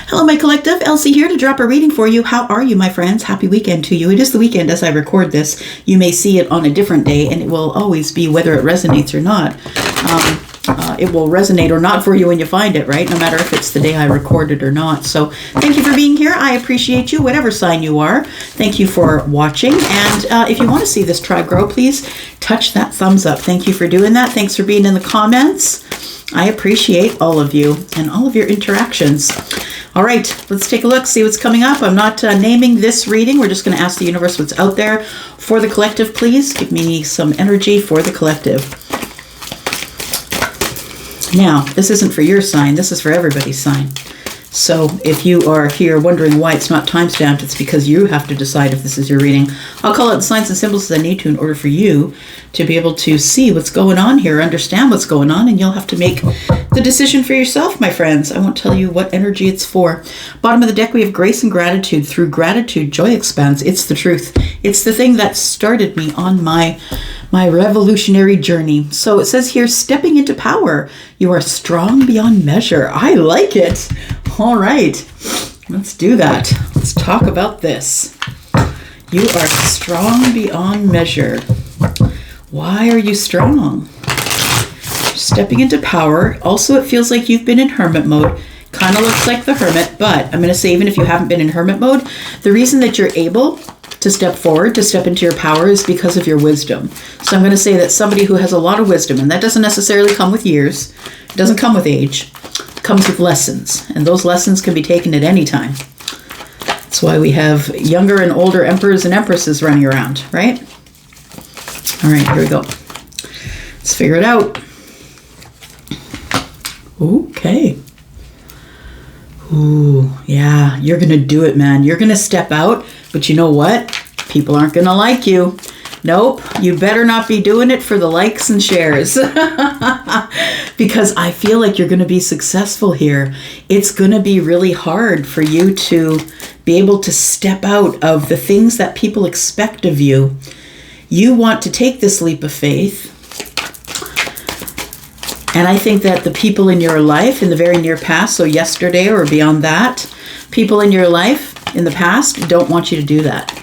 Hello, my collective. Elsie here to drop a reading for you. How are you, my friends? Happy weekend to you. It is the weekend as I record this. You may see it on a different day, and it will always be whether it resonates or not. It will resonate or not for you when you find it, right? No matter if it's the day I record it or not. So thank you for being here. I appreciate you, whatever sign you are. Thank you for watching. And if you want to see this tribe grow, please touch that thumbs up. Thank you for doing that. Thanks for being in the comments. I appreciate all of you and all of your interactions. All right, let's take a look, see what's coming up. I'm not naming this reading. We're just going to ask the universe what's out there for the collective, please. Give me some energy for the collective. Now, this isn't for your sign. This is for everybody's sign. So if you are here wondering why it's not time-stamped, it's because you have to decide if this is your reading. I'll call out the signs and symbols as I need to in order for you to be able to see what's going on here, understand what's going on, and you'll have to make the decision for yourself, my friends. I won't tell you what energy it's for. Bottom of the deck, we have grace and gratitude. Through gratitude, joy expands. It's the truth. It's the thing that started me on my revolutionary journey. So it says here, stepping into power. You are strong beyond measure. I like it. All right, let's do that. Let's talk about this. You are strong beyond measure. Why are you strong? Stepping into power. Also, it feels like you've been in hermit mode. Kind of looks like the hermit, but I'm going to say even if you haven't been in hermit mode, the reason that you're able to step forward, to step into your power is because of your wisdom. So I'm going to say that somebody who has a lot of wisdom, and that doesn't necessarily come with years, it doesn't come with age, it comes with lessons, and those lessons can be taken at any time. That's why we have younger and older emperors and empresses running around, right? All right, here we go. Let's figure it out. Okay. Ooh, yeah, you're going to do it, man. You're going to step out, but you know what? People aren't going to like you. Nope, you better not be doing it for the likes and shares. Because I feel like you're going to be successful here. It's going to be really hard for you to be able to step out of the things that people expect of you. You want to take this leap of faith. And I think that the people in your life in the very near past, so yesterday or beyond that, people in your life in the past don't want you to do that.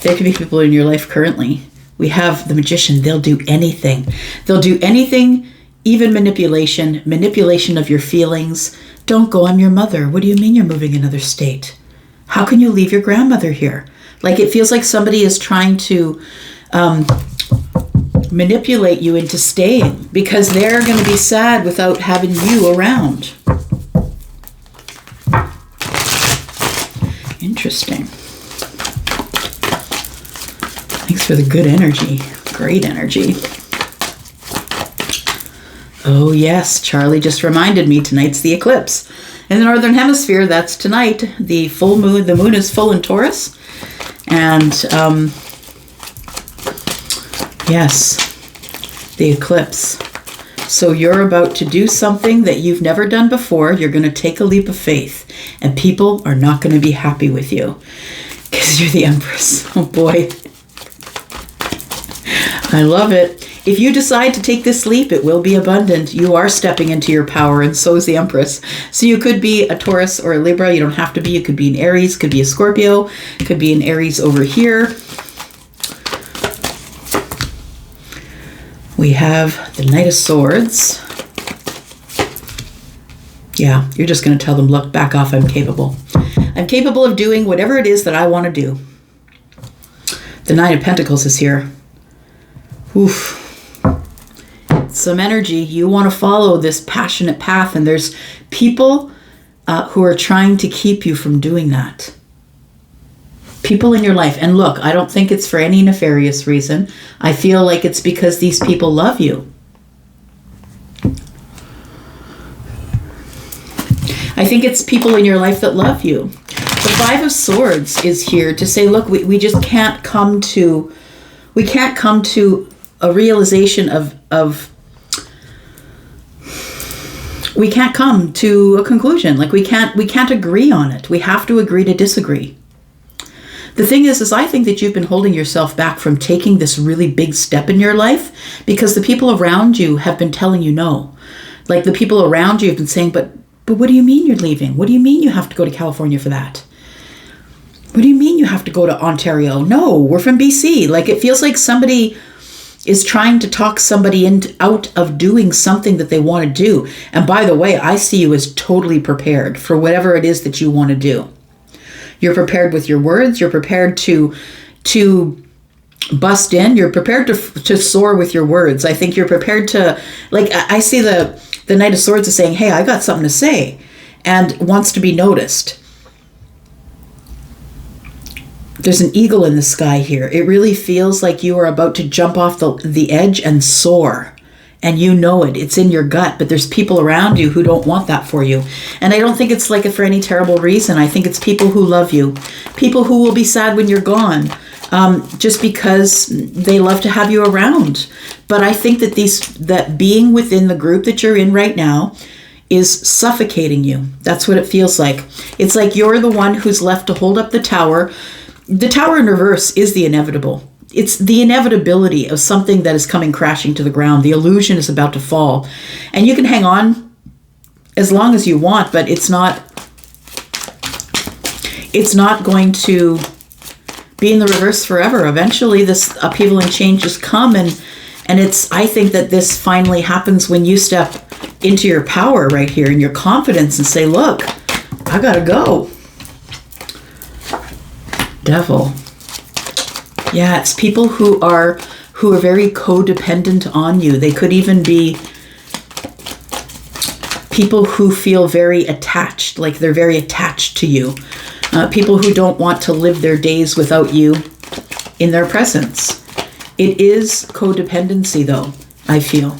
There could be people in your life currently. We have the magician. They'll do anything. They'll do anything, even manipulation of your feelings. Don't go, I'm your mother. What do you mean you're moving another state? How can you leave your grandmother here? Like it feels like somebody is trying to manipulate you into staying because they're going to be sad without having you around. Interesting. Thanks for the good energy. Great energy. Oh yes, Charlie just reminded me tonight's the eclipse. In the Northern Hemisphere, that's tonight. The full moon, the moon is full in Taurus. And yes, the eclipse. So you're about to do something that you've never done before. You're going to take a leap of faith, and people are not going to be happy with you because you're the Empress. Oh boy. I love it. If you decide to take this leap, it will be abundant. You are stepping into your power, and so is the Empress. So you could be a Taurus or a Libra. You don't have to be. You could be an Aries, could be a Scorpio, could be an Aries over here. We have the Knight of Swords. Yeah, you're just going to tell them, look, back off, I'm capable. I'm capable of doing whatever it is that I want to do. The Nine of Pentacles is here. Oof. Some energy. You want to follow this passionate path, and there's people who are trying to keep you from doing that. People in your life. And look, I don't think it's for any nefarious reason. I feel like it's because these people love you. I think it's people in your life that love you. The Five of Swords is here to say, look, we just can't come to a realization of we can't come to a conclusion. Like we can't agree on it. We have to agree to disagree. The thing is I think that you've been holding yourself back from taking this really big step in your life because the people around you have been telling you no. Like the people around you have been saying, but But what do you mean you're leaving? What do you mean you have to go to California for that? What do you mean you have to go to Ontario? No, we're from BC. Like, it feels like somebody is trying to talk somebody out of doing something that they want to do. And by the way, I see you as totally prepared for whatever it is that you want to do. You're prepared with your words. You're prepared to bust in. You're prepared to soar with your words. I think you're prepared to, like, I see the Knight of Swords is saying, hey, I got something to say, and wants to be noticed. There's an eagle in the sky here. It really feels like you are about to jump off the edge and soar. And you know it. It's in your gut. But there's people around you who don't want that for you. And I don't think it's like it for any terrible reason. I think it's people who love you. People who will be sad when you're gone. Just because they love to have you around. But I think that being within the group that you're in right now is suffocating you. That's what it feels like. It's like you're the one who's left to hold up the tower. The tower in reverse is the inevitable. It's the inevitability of something that is coming crashing to the ground. The illusion is about to fall. And you can hang on as long as you want, but it's not going to be in the reverse forever. Eventually, this upheaval and changes come, and I think that this finally happens when you step into your power right here and your confidence and say, look, I gotta go. Devil. Yeah, it's people who are very codependent on you. They could even be people who feel very attached, like they're very attached to you. People who don't want to live their days without you in their presence. It is codependency, though, I feel.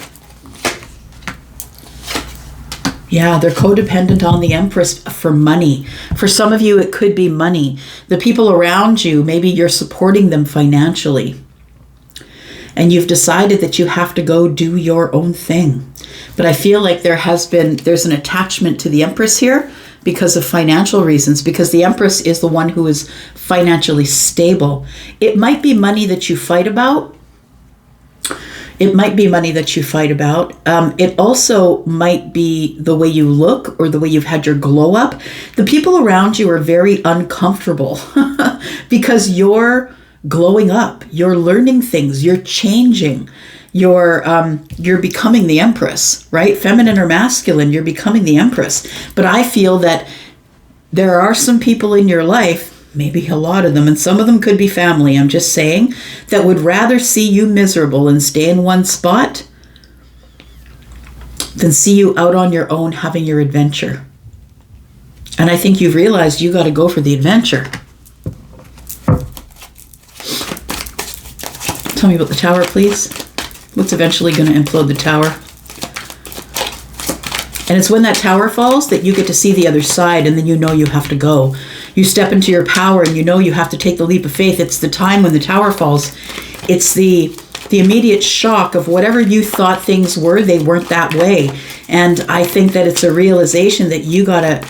Yeah, they're codependent on the Empress for money. For some of you, it could be money. The people around you, maybe you're supporting them financially. And you've decided that you have to go do your own thing. But I feel like there's an attachment to the Empress here because of financial reasons, because the Empress is the one who is financially stable. It might be money that you fight about. It also might be the way you look or the way you've had your glow up. The people around you are very uncomfortable because you're glowing up. You're learning things. You're changing. You're becoming the Empress, right? Feminine or masculine, you're becoming the Empress. But I feel that there are some people in your life, maybe a lot of them, and some of them could be family, I'm just saying, that would rather see you miserable and stay in one spot than see you out on your own having your adventure. And I think you've realized you got to go for the adventure. Tell me about the tower, please. What's eventually going to implode the tower? And it's when that tower falls that you get to see the other side, and then you know you have to go. You step into your power and you know you have to take the leap of faith. It's the time when the tower falls. It's the immediate shock of whatever you thought things were, they weren't that way. And I think that it's a realization that you gotta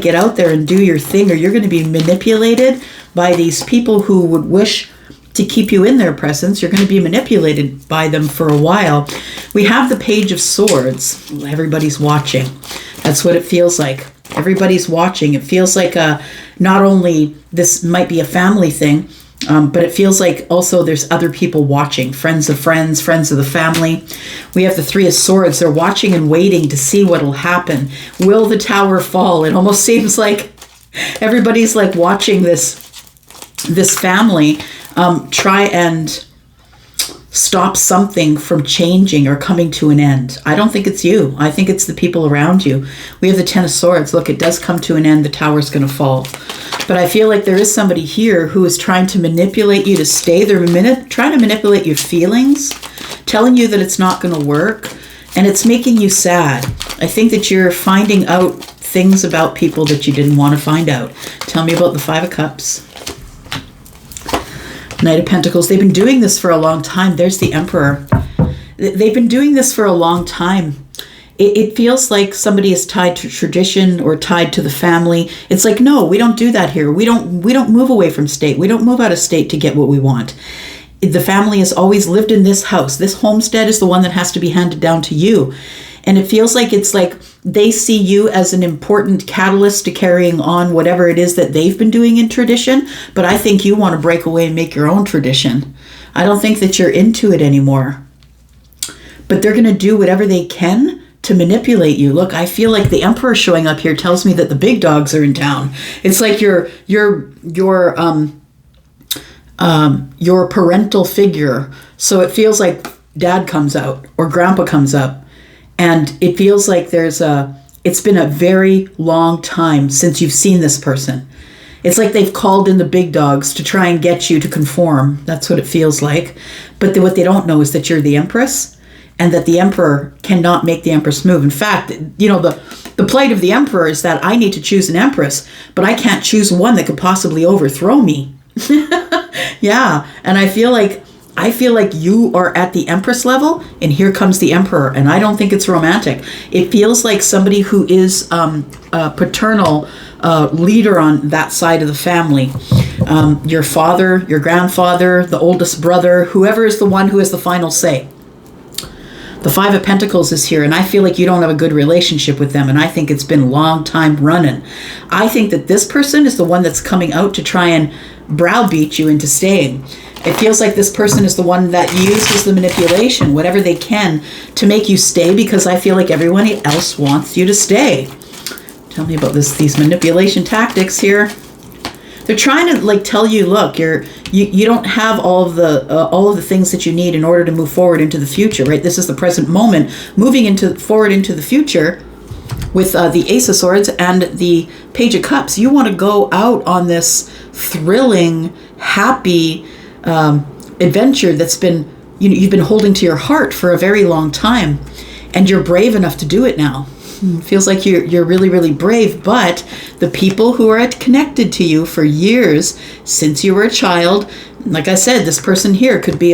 get out there and do your thing, or you're going to be manipulated by these people who would wish to keep you in their presence. You're going to be manipulated by them for a while. We have the Page of Swords. Everybody's watching. That's what it feels like. Everybody's watching. It feels like not only this might be a family thing, but it feels like also there's other people watching. Friends of friends, friends of the family. We have the Three of Swords. They're watching and waiting to see what will happen. Will the tower fall? It almost seems like everybody's like watching this family try and stop something from changing or coming to an end. I don't think it's you. I think it's the people around you. We have the Ten of Swords. Look, it does come to an end. The tower's going to fall. But I feel like there is somebody here who is trying to manipulate you to stay. They're trying to manipulate your feelings, telling you that it's not going to work, and it's making you sad. I think that you're finding out things about people that you didn't want to find out. Tell me about the Five of Cups. Knight of Pentacles. They've been doing this for a long time. There's the Emperor. They've been doing this for a long time. It feels like somebody is tied to tradition or tied to the family. It's like, no, we don't do that here. We don't move away from state. We don't move out of state to get what we want. The family has always lived in this house. This homestead is the one that has to be handed down to you. And it feels like it's like they see you as an important catalyst to carrying on whatever it is that they've been doing in tradition. But I think you want to break away and make your own tradition. I don't think that you're into it anymore. But they're going to do whatever they can to manipulate you. Look, I feel like the Emperor showing up here tells me that the big dogs are in town. It's like your parental figure. So it feels like dad comes out or grandpa comes up, and it feels like it's been a very long time since you've seen this person. It's like they've called in the big dogs to try and get you to conform. That's what it feels like. But what they don't know is that you're the Empress, and that the Emperor cannot make the Empress move. In fact, the plight of the Emperor is that I need to choose an Empress, but I can't choose one that could possibly overthrow me. Yeah, and I feel like you are at the Empress level, and here comes the Emperor, and I don't think it's romantic. It feels like somebody who is a paternal leader on that side of the family. Your father, your grandfather, the oldest brother, whoever is the one who has the final say. The Five of Pentacles is here, and I feel like you don't have a good relationship with them, and I think it's been a long time running. I think that this person is the one that's coming out to try and browbeat you into staying. It feels like this person is the one that uses the manipulation, whatever they can, to make you stay, because I feel like everyone else wants you to stay. Tell me about these manipulation tactics here. They're trying to tell you, look, you don't have all of the things that you need in order to move forward into the future, right? This is the present moment, moving forward into the future with the Ace of Swords and the Page of Cups. You want to go out on this thrilling, happy adventure that's been you've been holding to your heart for a very long time, and you're brave enough to do it now. Feels like you're really, really brave, but the people who are connected to you for years, since you were a child, like I said, this person here could be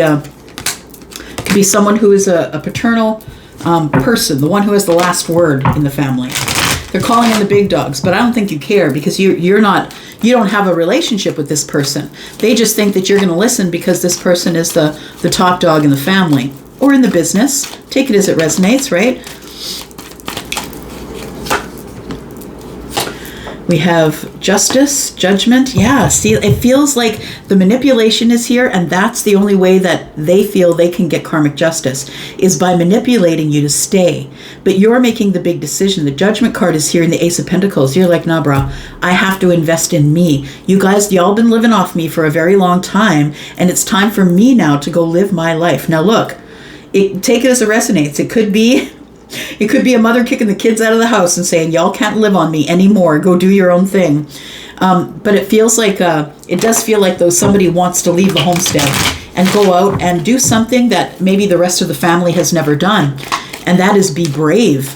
someone who is a paternal person, the one who has the last word in the family. They're calling in the big dogs, but I don't think you care, because you don't have a relationship with this person. They just think that you're going to listen because this person is the top dog in the family or in the business. Take it as it resonates, right? We have justice, judgment. Yeah, see, it feels like the manipulation is here, and that's the only way that they feel they can get karmic justice, is by manipulating you to stay. But you're making the big decision. The judgment card is here in the Ace of Pentacles. You're like, nah, brah, I have to invest in me. You guys, y'all been living off me for a very long time, and it's time for me now to go live my life. Now look, take it as it resonates. It could be a mother kicking the kids out of the house and saying, y'all can't live on me anymore. Go do your own thing. But it feels like, it does feel like though somebody wants to leave the homestead and go out and do something that maybe the rest of the family has never done. And that is be brave,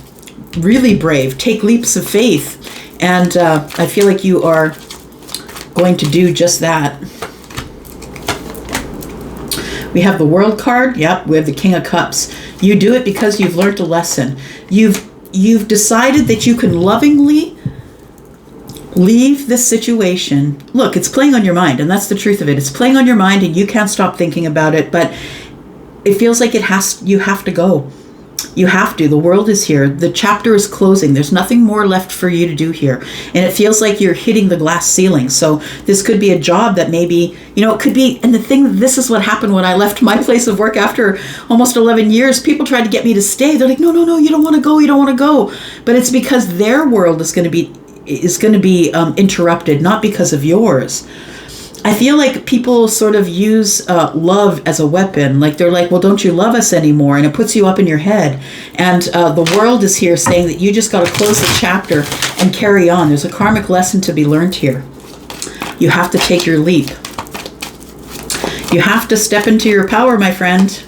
really brave, take leaps of faith. And I feel like you are going to do just that. We have the World card. Yep, we have the King of Cups. You do it because you've learned a lesson. You've decided that you can lovingly leave this situation. Look, it's playing on your mind, and that's the truth of it. It's playing on your mind, and you can't stop thinking about it, but it feels like you have to go. You have to. The world is here. The chapter is closing. There's nothing more left for you to do here. And it feels like you're hitting the glass ceiling. So this could be a job that maybe, it could be, and this is what happened when I left my place of work after almost 11 years. People tried to get me to stay. They're like, no, you don't want to go. You don't want to go. But it's because their world is going to be interrupted, not because of yours. I feel like people sort of use love as a weapon. Like they're like, well, don't you love us anymore? And it puts you up in your head. And the world is here saying that you just got to close the chapter and carry on. There's a karmic lesson to be learned here. You have to take your leap. You have to step into your power, my friend.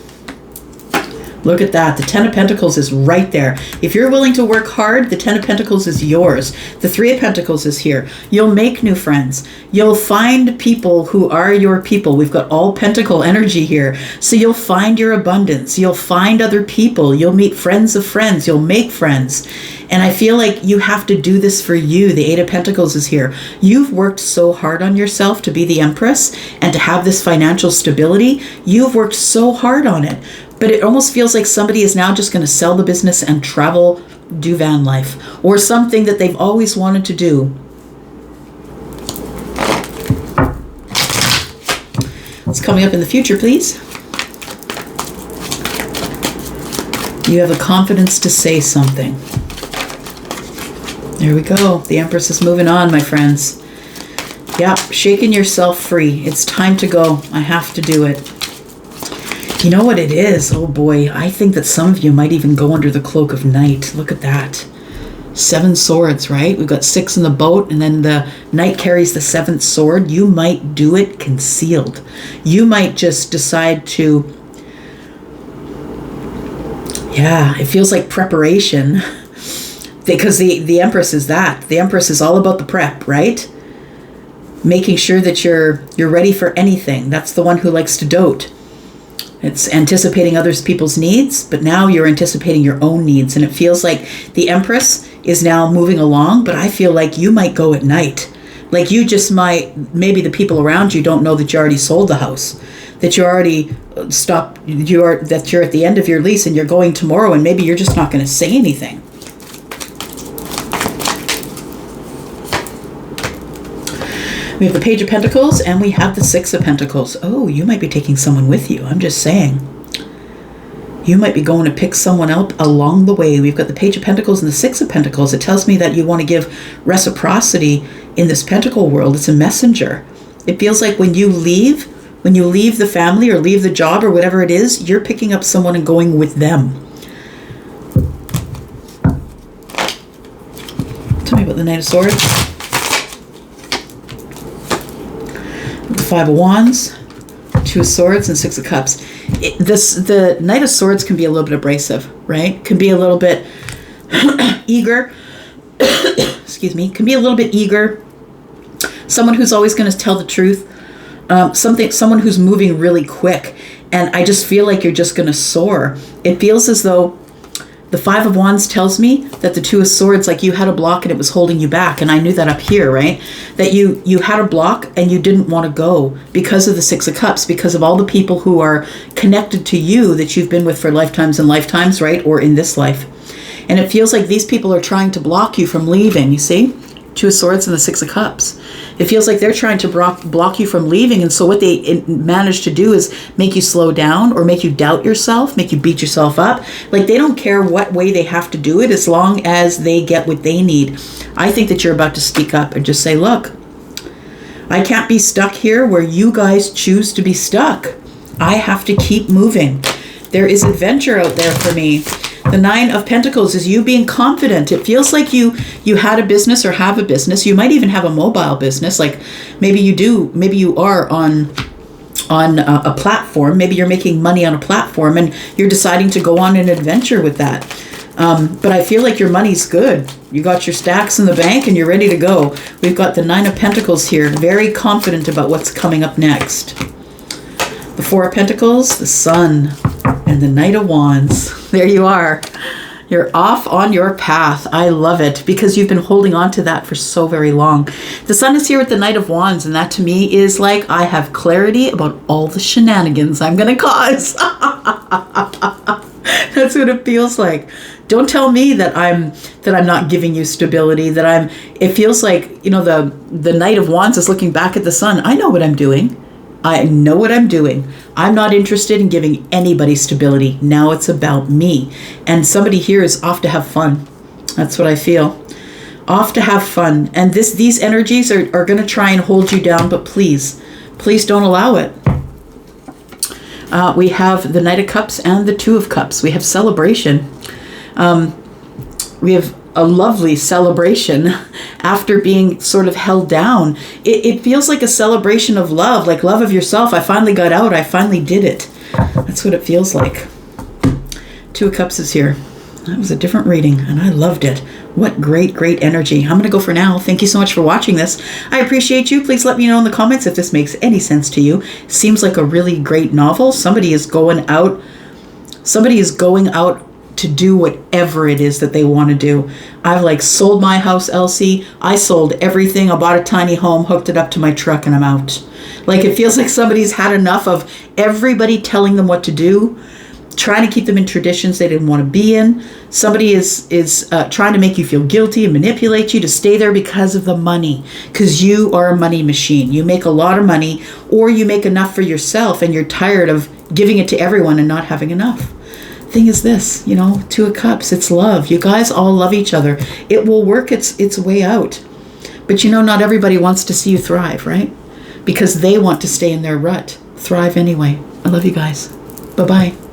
Look at that. The Ten of Pentacles is right there. If you're willing to work hard, the Ten of Pentacles is yours. The Three of Pentacles is here. You'll make new friends. You'll find people who are your people. We've got all pentacle energy here. So you'll find your abundance. You'll find other people. You'll meet friends of friends. You'll make friends. And I feel like you have to do this for you. The Eight of Pentacles is here. You've worked so hard on yourself to be the Empress and to have this financial stability. You've worked so hard on it. But it almost feels like somebody is now just going to sell the business and travel, do van life, or something that they've always wanted to do. What's coming up in the future, please? You have the confidence to say something. There we go. The Empress is moving on, my friends. Yeah, shaking yourself free. It's time to go. I have to do it. You know what it is? Oh boy, I think that some of you might even go under the cloak of night. Look at that. 7 swords, right? We've got 6 in the boat, and then the knight carries the 7th sword. You might do it concealed. You might just decide to... Yeah, it feels like preparation. Because the Empress is that. The Empress is all about the prep, right? Making sure that you're ready for anything. That's the one who likes to dote. It's anticipating other people's needs, but now you're anticipating your own needs. And it feels like the Empress is now moving along, but I feel like you might go at night. Like you just might, maybe the people around you don't know that you already sold the house, that you already stopped, that you're at the end of your lease and you're going tomorrow, and maybe you're just not going to say anything. We have the Page of Pentacles and we have the 6 of Pentacles. Oh, you might be taking someone with you. I'm just saying. You might be going to pick someone up along the way. We've got the Page of Pentacles and the 6 of Pentacles. It tells me that you want to give reciprocity in this Pentacle world. It's a messenger. It feels like when you leave the family or leave the job or whatever it is, you're picking up someone and going with them. Tell me about the Knight of Swords. The 5 of Wands, 2 of Swords, and 6 of Cups. The Knight of Swords can be a little bit abrasive, right? Can be a little bit eager. Excuse me. Can be a little bit eager. Someone who's always going to tell the truth. Someone who's moving really quick. And I just feel like you're just going to soar. It feels as though the 5 of Wands tells me that the 2 of Swords, like you had a block and it was holding you back. And I knew that up here, right? That you had a block and you didn't want to go because of the 6 of Cups, because of all the people who are connected to you that you've been with for lifetimes and lifetimes, right? Or in this life. And it feels like these people are trying to block you from leaving, you see? 2 of Swords and the 6 of Cups. It feels like they're trying to block you from leaving. And so what they manage to do is make you slow down or make you doubt yourself, make you beat yourself up. Like they don't care what way they have to do it as long as they get what they need. I think that you're about to speak up and just say, look, I can't be stuck here where you guys choose to be stuck. I have to keep moving. There is adventure out there for me. The 9 of Pentacles is you being confident. It feels like you had a business or have a business. You might even have a mobile business. Like maybe you do. Maybe you are on a platform. Maybe you're making money on a platform and you're deciding to go on an adventure with that. But I feel like your money's good. You got your stacks in the bank and you're ready to go. We've got the 9 of Pentacles here. Very confident about what's coming up next. The 4 of Pentacles, the Sun, and the Knight of Wands. There you are. You're off on your path. I love it because you've been holding on to that for so very long. The Sun is here with the Knight of Wands, and that to me is like I have clarity about all the shenanigans I'm going to cause. That's what it feels like. Don't tell me that I'm not giving you stability, it feels like, you know, the Knight of Wands is looking back at the Sun. I know what I'm doing. I know what I'm doing. I'm not interested in giving anybody stability. Now it's about me. And somebody here is off to have fun. That's what I feel. Off to have fun. And these energies are going to try and hold you down, but please don't allow it. We have the Knight of Cups and the 2 of Cups. We have celebration. We have a lovely celebration after being sort of held down. It feels like a celebration of love, like love of yourself. I finally got out. I finally did it. That's what it feels like. 2 of Cups is here. That was a different reading, and I loved it. What great, great energy. I'm going to go for now. Thank you so much for watching this. I appreciate you. Please let me know in the comments if this makes any sense to you. Seems like a really great novel. Somebody is going out to do whatever it is that they want to do. I've sold my house, Elsie. I sold everything. I bought a tiny home, hooked it up to my truck, and I'm out. It feels like somebody's had enough of everybody telling them what to do trying to keep them in traditions they didn't want to be in. Somebody is trying to make you feel guilty and manipulate you to stay there because of the money, because you are a money machine. You make a lot of money, or you make enough for yourself and you're tired of giving it to everyone and not having enough. Thing is this, you know, Two of Cups, it's love. You guys all love each other. It will work its way out. But you know, not everybody wants to see you thrive, right? Because they want to stay in their rut. Thrive anyway. I love you guys. Bye-bye.